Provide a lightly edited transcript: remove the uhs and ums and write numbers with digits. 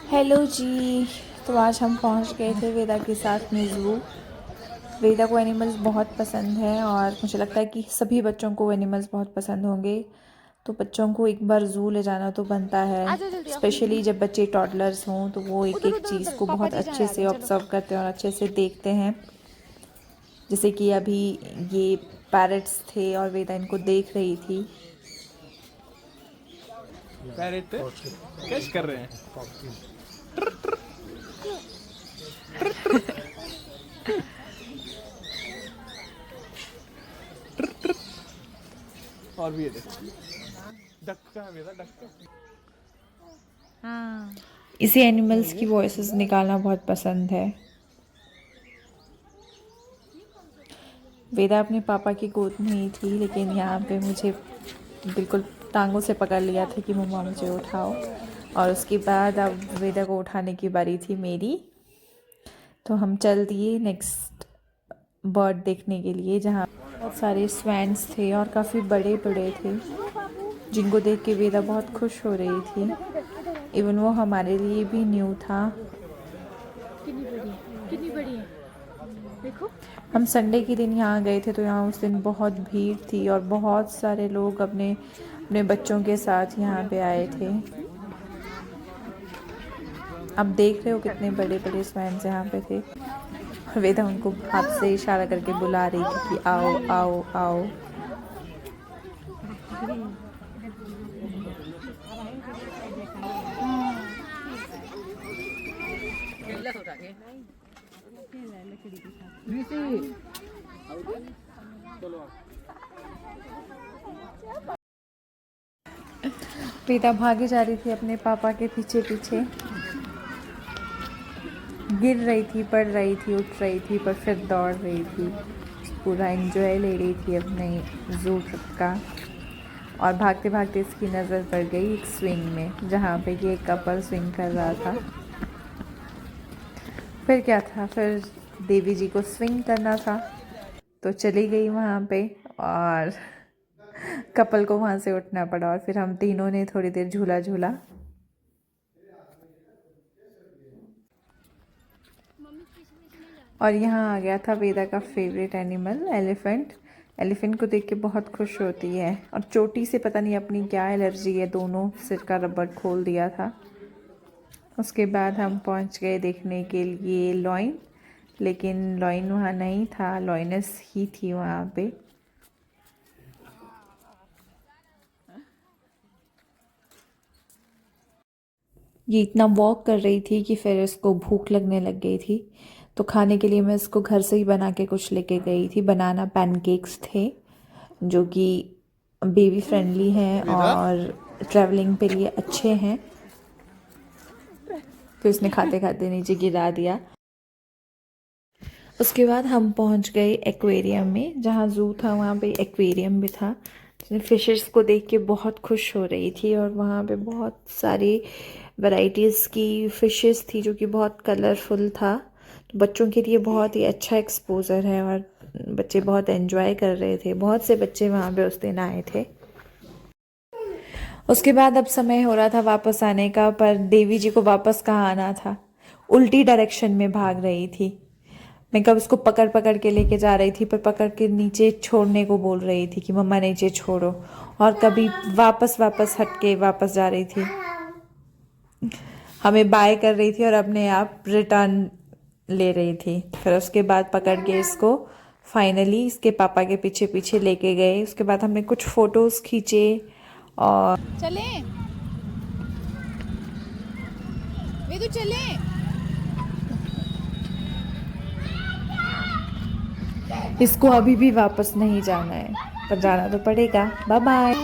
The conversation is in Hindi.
हेलो जी। तो आज हम पहुंच गए थे वेदा के साथ में ज़ू। वेदा को एनिमल्स बहुत पसंद है और मुझे लगता है कि सभी बच्चों को एनिमल्स बहुत पसंद होंगे। तो बच्चों को एक बार ज़ू ले जाना तो बनता है, स्पेशली जब बच्चे टॉडलर्स हों तो वो एक एक चीज़ को बहुत अच्छे से ऑब्जर्व करते हैं और अच्छे से देखते हैं। जैसे कि अभी ये पैरट्स थे और वेदा इनको देख रही थी। पैरेट कैच कर रहे हैं। और भी ये देखो डक का है, मेरा डक का। हाँ, इसे एनिमल्स की वॉइसेस निकालना बहुत पसंद है। वेदा अपने पापा की गोद में ही थी, लेकिन यहाँ पे मुझे बिल्कुल टांगों से पकड़ लिया था कि मम्मा मुझे उठाओ। और उसके बाद अब वेदा को उठाने की बारी थी मेरी। तो हम चल दिए नेक्स्ट बर्ड देखने के लिए, जहाँ बहुत सारे स्वैन्स थे और काफ़ी बड़े बड़े थे, जिनको देख के वेदा बहुत खुश हो रही थी। इवन वो हमारे लिए भी न्यू था। कितनी बड़ी है देखो। हम संडे के दिन यहाँ गए थे तो यहाँ उस दिन बहुत भीड़ थी और बहुत सारे लोग अपने अपने बच्चों के साथ यहाँ पे आए थे। अब देख रहे हो कितने बड़े बड़े स्वैन्स यहाँ पे थे। वेदा उनको हाथ से इशारा करके बुला रही थी कि आओ आओ आओ। वेदा भागे जा रही थी अपने पापा के पीछे पीछे। गिर रही थी, पड़ रही थी, उठ रही थी, पर फिर दौड़ रही थी। पूरा एंजॉय ले रही थी अपने ज़ू ट्रिप का। और भागते भागते इसकी नज़र पड़ गई एक स्विंग में, जहाँ पे ये कपल स्विंग कर रहा था। फिर क्या था, फिर देवी जी को स्विंग करना था तो चली गई वहाँ पे और कपल को वहाँ से उठना पड़ा। और फिर हम तीनों ने थोड़ी देर झूला झूला। और यहाँ आ गया था वेदा का फेवरेट एनिमल एलिफेंट। एलिफेंट को देख के बहुत खुश होती है और चोटी से पता नहीं अपनी क्या एलर्जी है, दोनों सिर का रबड़ खोल दिया था। उसके बाद हम पहुँच गए देखने के लिए लॉइन, लेकिन लॉइन वहाँ नहीं था, लॉइनस ही थी वहाँ पे। ये इतना वॉक कर रही थी कि फिर इसको भूख लगने लग गई थी। तो खाने के लिए मैं इसको घर से ही बना के कुछ लेके गई थी। बनाना पैनकेक्स थे जो कि बेबी फ्रेंडली हैं और ट्रैवलिंग पे लिए अच्छे हैं। फिर उसने खाते खाते नीचे गिरा दिया। उसके बाद हम पहुंच गए एक्वेरियम में, जहाँ ज़ू था वहाँ पे एक्वेरियम भी था। फिशेस को देख के बहुत खुश हो रही थी और वहाँ पे बहुत सारी वैरायटीज़ की फ़िशेस थी जो कि बहुत कलरफुल था। तो बच्चों के लिए बहुत ही अच्छा एक्सपोजर है और बच्चे बहुत एंजॉय कर रहे थे। बहुत से बच्चे वहाँ पे उस दिन आए थे। उसके बाद अब समय हो रहा था वापस आने का, पर देवी जी को वापस कहाँ आना था, उल्टी डायरेक्शन में भाग रही थी। मैं कब उसको पकड़ पकड़ के लेके जा रही थी, पर पकड़ के नीचे छोड़ने को बोल रही थी कि मम्मा नीचे छोड़ो, और कभी वापस वापस हट के वापस जा रही थी। हमें बाय कर रही थी और अपने आप रिटर्न ले रही थी। फिर उसके बाद पकड़ के इसको फाइनली इसके पापा के पीछे पीछे लेके गए। उसके बाद हमने कुछ फ़ोटोज़ खींचे और चले वे तो चले। इसको अभी भी वापस नहीं जाना है, पर जाना तो पड़ेगा। Bye bye.